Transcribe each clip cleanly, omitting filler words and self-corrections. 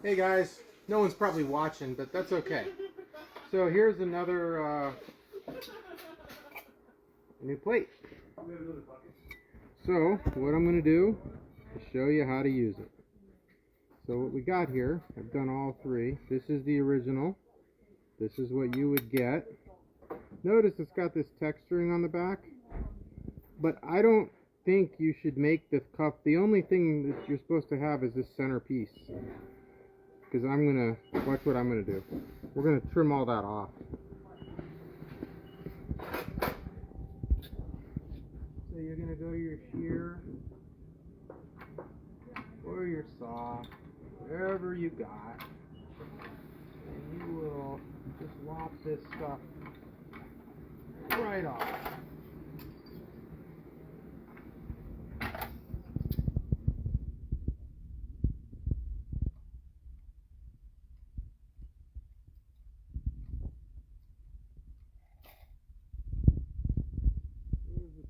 Hey guys, no one's probably watching, but that's okay. So here's another new plate. So what I'm going to do is show you how to use it. So what we got here, I've done all three. This is the original. This is what you would get. Notice it's got this texturing on the back, but I don't think you should make this cup. The only thing that you're supposed to have is this center piece. Because I'm going to, watch what I'm going to do. We're going to trim all that off. So you're going to go to your shear, or your saw, whatever you got, and you will just lop this stuff right off.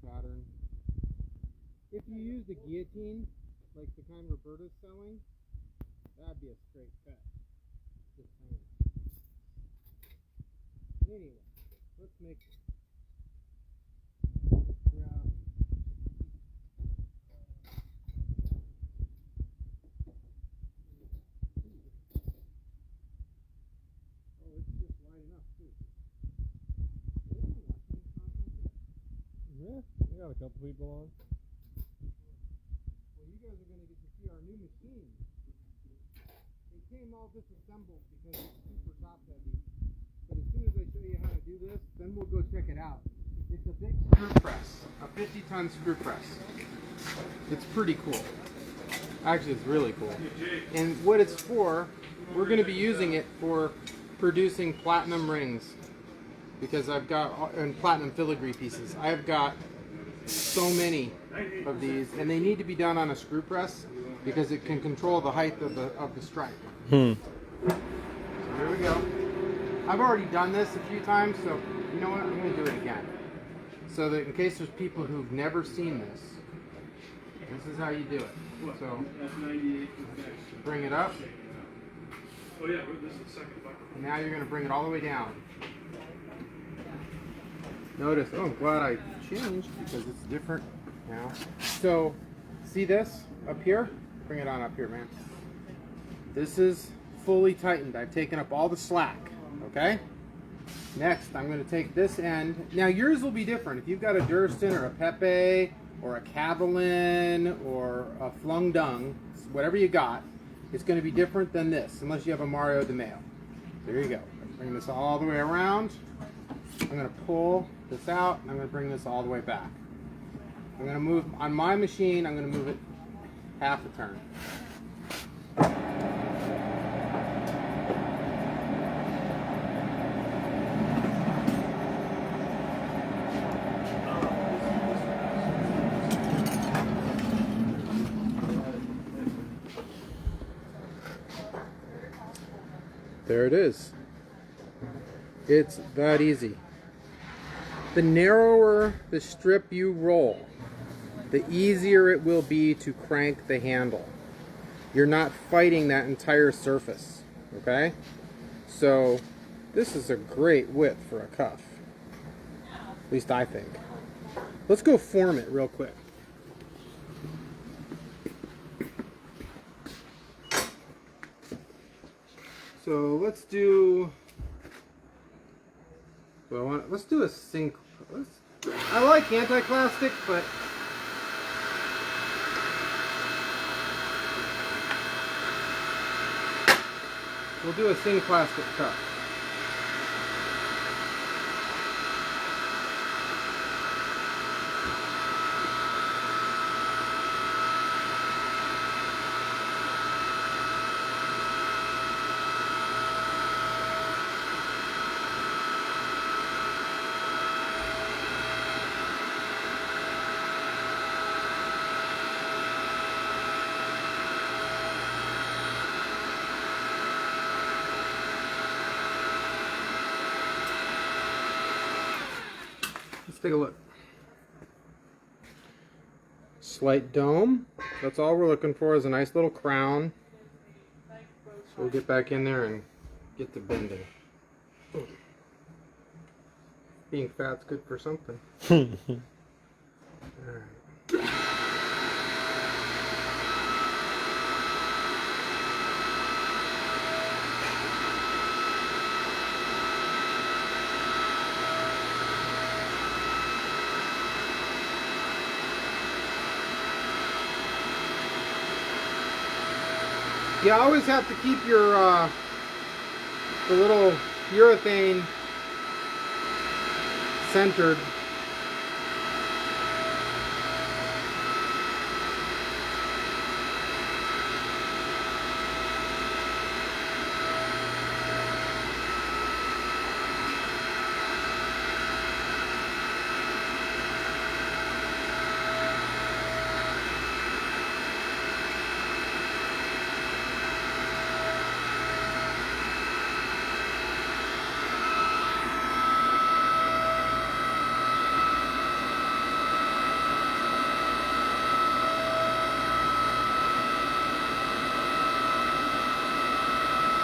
Pattern. If you use the guillotine, like the kind Roberta's selling, that'd be a straight cut. Just saying. Anyway, let's make grab. Oh, it's just light enough too. Yeah, we got a couple people on. Well, you guys are going to get to see our new machine. It came all disassembled because it's super top heavy. But as soon as I show you how to do this, then we'll go check it out. It's a big screw press, a 50-ton screw press. It's pretty cool. Actually, it's really cool. And what it's for, we're going to be using it for producing platinum rings. Because I've got, and platinum filigree pieces. I've got so many of these, and they need to be done on a screw press because it can control the height of the stripe. So here we go. I've already done this a few times, so you know what? I'm going to do it again. So that in case there's people who've never seen this, this is how you do it. So bring it up. Oh yeah, this is the second bucket. And now you're going to bring it all the way down. Notice, oh, I'm glad I changed because it's different now. So, see this up here? Bring it on up here, man. This is fully tightened. I've taken up all the slack, okay? Next, I'm going to take this end. Now, yours will be different. If you've got a Durston or a Pepe or a Cavallin or a Flung Dung, whatever you got, it's going to be different than this, unless you have a Mario de Mayo. There you go. Bring this all the way around. I'm going to pull this out, and I'm going to bring this all the way back. I'm going to move, on my machine, I'm going to move it half a turn. There it is. It's that easy. The narrower the strip you roll, the easier it will be to crank the handle. You're not fighting that entire surface, okay? So this is a great width for a cuff. At least I think. Let's go form it real quick. So let's do let's do a sync. I like anti-plastic, but we'll do a sing plastic cup. Take a look. Slight dome. That's all we're looking for, is a nice little crown. So we'll get back in there and get to bending. Being fat's good for something. Alright. You always have to keep your the little urethane centered.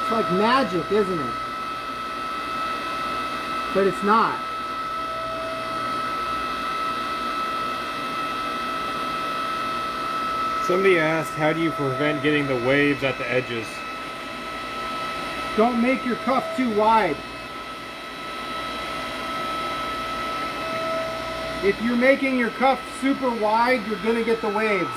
It's like magic, isn't it? But it's not. Somebody asked, how do you prevent getting the waves at the edges? Don't make your cuff too wide. If you're making your cuff super wide, you're gonna get the waves.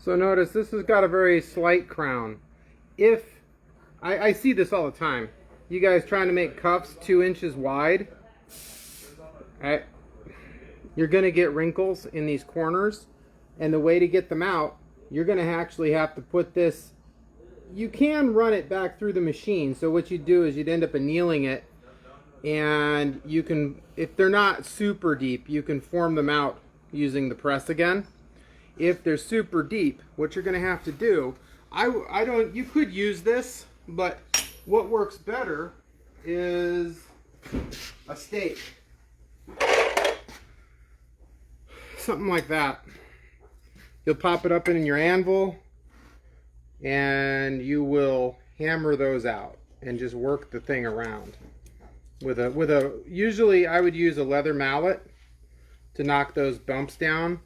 So notice this has got a very slight crown. If I see this all the time, you guys trying to make cuffs 2 inches wide, you're gonna get wrinkles in these corners, and the way to get them out, you're gonna actually have to put this. You can run it back through the machine. So what you do is you'd end up annealing it, and you can, if they're not super deep, you can form them out using the press again. If they're super deep, what you're gonna have to do, you could use this, but what works better is a stake. Something like that. You'll pop it up in your anvil, and you will hammer those out and just work the thing around. Usually I would use a leather mallet to knock those bumps down.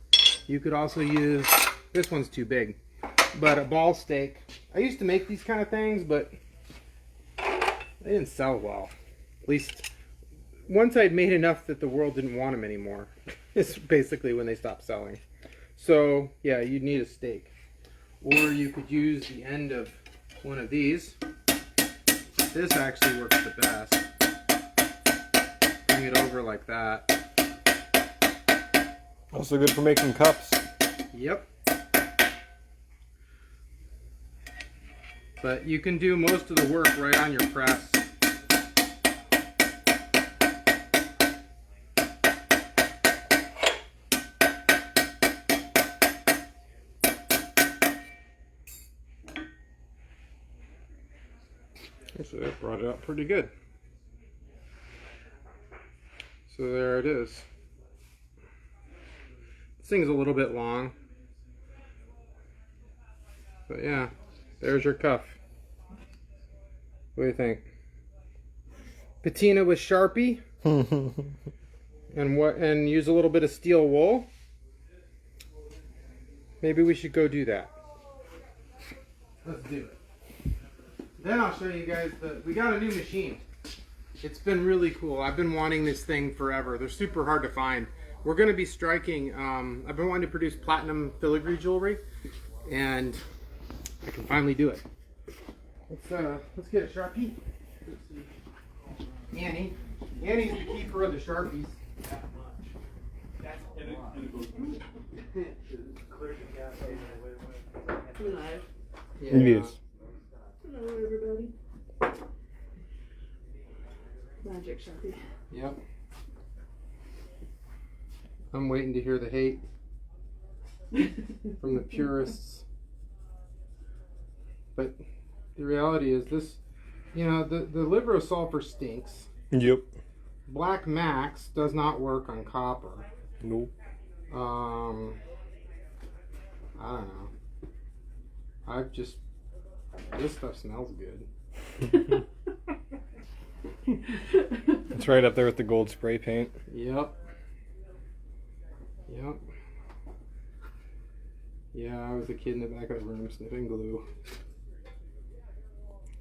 You could also use, this one's too big, but a ball stake. I used to make these kind of things, but they didn't sell well. At least once I'd made enough that the world didn't want them anymore. It's basically when they stopped selling. So yeah, you'd need a stake. Or you could use the end of one of these. This actually works the best. Bring it over like that. Also good for making cups. Yep. But you can do most of the work right on your press. Actually, that brought it out pretty good. So there it is. This thing's a little bit long. But yeah, there's your cuff. What do you think? Patina with Sharpie and use a little bit of steel wool. Maybe we should go do that. Let's do it. Then I'll show you guys we got a new machine. It's been really cool. I've been wanting this thing forever. They're super hard to find. We're going to be striking, I've been wanting to produce platinum filigree jewelry, and I can finally do it. Let's get a Sharpie. Annie's the keeper of the Sharpies. Yeah. It is. Hello, everybody. Magic Sharpie. Yep. I'm waiting to hear the hate. from the purists. But the reality is this, the liver of sulfur stinks. Yep. Black Max does not work on copper. Nope. I don't know. This stuff smells good. It's right up there with the gold spray paint. Yep. Yeah, I was a kid in the back of the room sniffing glue.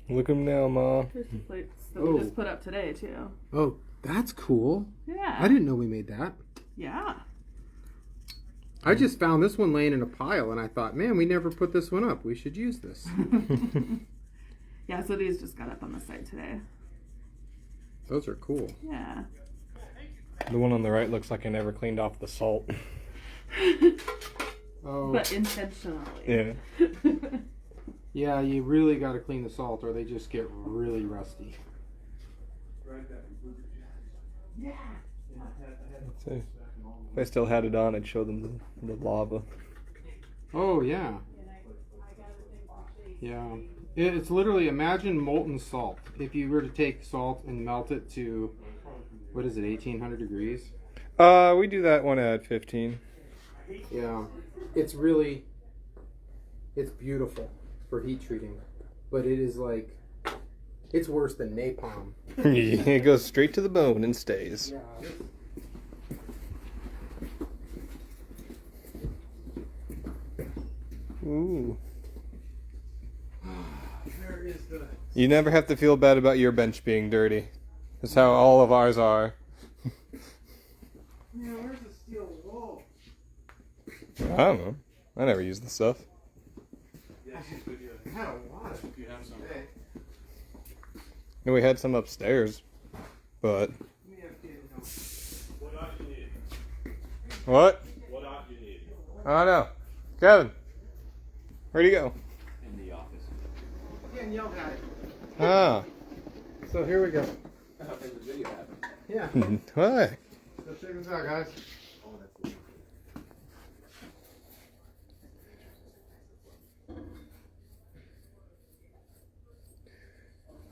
Look 'em now, Ma. Here's the plates that we just put up today, too. Oh, that's cool. Yeah. I didn't know we made that. Yeah. I just found this one laying in a pile, and I thought, man, we never put this one up. We should use this. Yeah, so these just got up on the site today. Those are cool. Yeah. The one on the right looks like I never cleaned off the salt. Oh. But intentionally. Yeah. Yeah, you really got to clean the salt, or they just get really rusty. Yeah. Let's see. If I still had it on, I'd show them the lava. Oh, yeah. Yeah. It's literally, imagine molten salt. If you were to take salt and melt it to, what is it, 1800 degrees? We do that one at 15. Yeah. It's beautiful for heat treating. But it is like, it's worse than napalm. It goes straight to the bone and stays. Yeah. Ooh. There is the... You never have to feel bad about your bench being dirty. That's how all of ours are. Yeah, where's the steel wool? I don't know. I never use the stuff. I had a lot of it today. And we had some upstairs, but We have kids, What art you need? what? What art you need? I don't know. Kevin, where'd he go? In the office. Getting yelled at. Ah. So here we go. In the video happened. Yeah. What? So check this out, guys.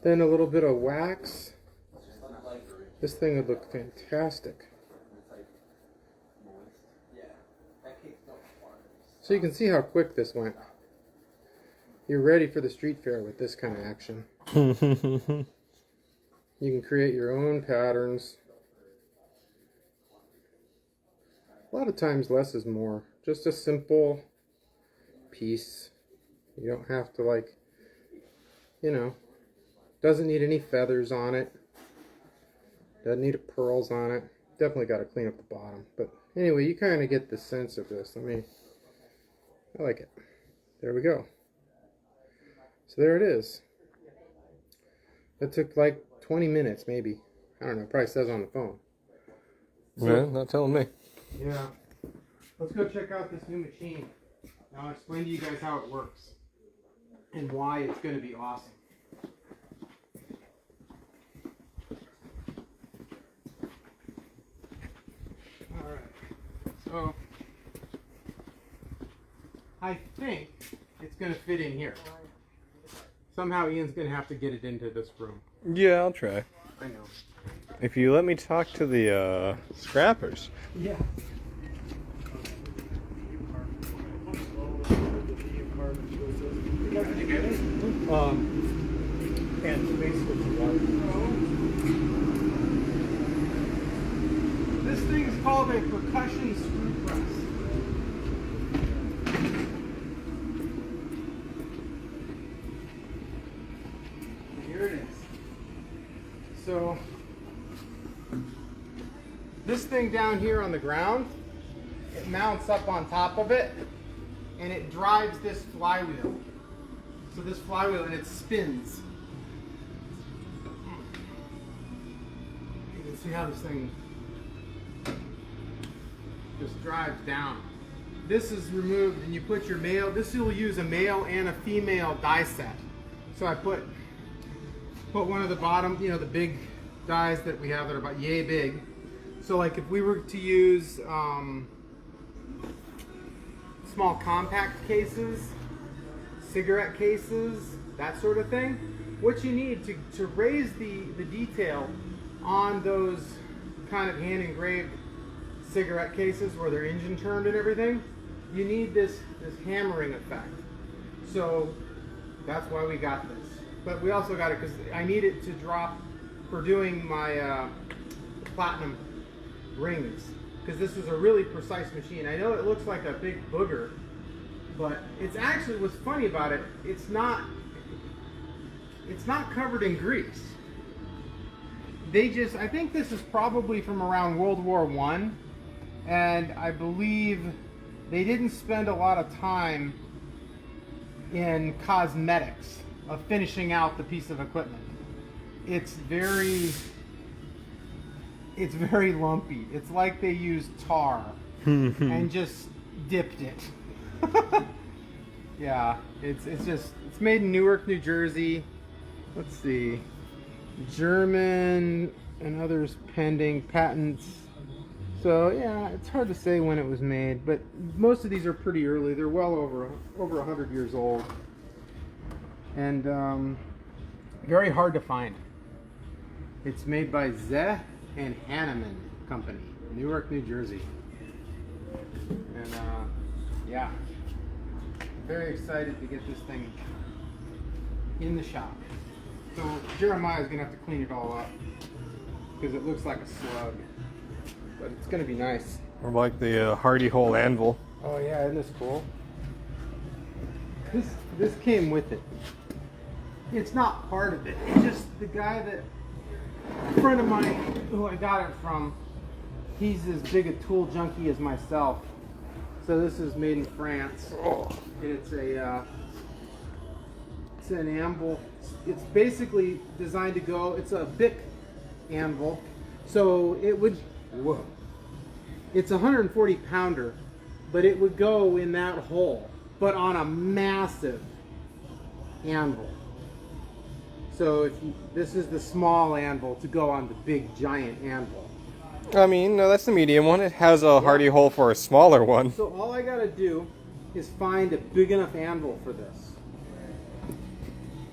Then a little bit of wax. This thing would look fantastic. So you can see how quick this went. You're ready for the street fair with this kind of action. You can create your own patterns. A lot of times less is more. Just a simple piece. You don't have to doesn't need any feathers on it. Doesn't need pearls on it. Definitely got to clean up the bottom. But anyway, you kind of get the sense of this. I like it. There we go. So there it is. That took like 20 minutes maybe. I don't know, probably says on the phone. Well, not telling me. Yeah. Let's go check out this new machine. I'll explain to you guys how it works and why it's going to be awesome. Alright. So, I think it's going to fit in here. Somehow Ian's going to have to get it into this room. Yeah, I'll try. I know. If you let me talk to the scrappers. Yeah. And basically, This thing is called a percussion screw press. Here it is. So, this thing down here on the ground, it mounts up on top of it, and it drives this flywheel. So this flywheel, and it spins. You can see how this thing just drives down. This is removed, and you put your male. This will use a male and a female die set. So I put one of the bottom, the big dies that we have that are about yay big. So like if we were to use small compact cases, cigarette cases, that sort of thing. What you need to raise the detail on those kind of hand engraved cigarette cases where they're engine turned and everything, you need this hammering effect. So that's why we got this. But we also got it because I need it to drop for doing my platinum rings, because this is a really precise machine. I know it looks like a big booger, but it's actually, what's funny about it, it's not covered in grease. I think this is probably from around World War I, and I believe they didn't spend a lot of time in cosmetics of finishing out the piece of equipment. It's very lumpy. It's like they used tar and just dipped it. Yeah, it's made in Newark, New Jersey. Let's see, German and others pending patents. So yeah, it's hard to say when it was made, but most of these are pretty early. They're well over 100 years old, and very hard to find. It's made by Zeh and Hanneman Company, Newark, New Jersey. And yeah, very excited to get this thing in the shop. So Jeremiah's gonna have to clean it all up because it looks like a slug, but it's gonna be nice. Or like the Hardy Hole anvil. Oh yeah, isn't this cool? This came with it. It's not part of it. It's just the guy a friend of mine who I got it from, he's as big a tool junkie as myself. So this is made in France. And it's an anvil. It's basically designed to go, it's a Bic anvil. So it would, it's a 140 pounder, but it would go in that hole, but on a massive anvil. So this is the small anvil to go on the big giant anvil. I mean, no, that's the medium one. It has a Hardy Hole for a smaller one. So all I gotta do is find a big enough anvil for this.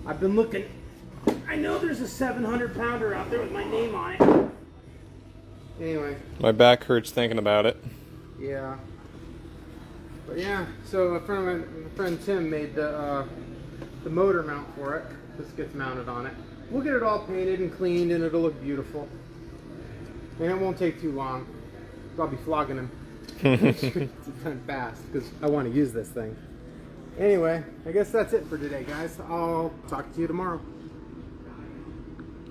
I've been looking. I know there's a 700 pounder out there with my name on it. Anyway. My back hurts thinking about it. Yeah. But yeah, so a friend Tim made the motor mount for it. This gets mounted on it. We'll get it all painted and cleaned, and it'll look beautiful. And it won't take too long. I'll be flogging him. It's done fast because I want to use this thing. Anyway, I guess that's it for today, guys. I'll talk to you tomorrow.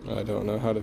I don't know how to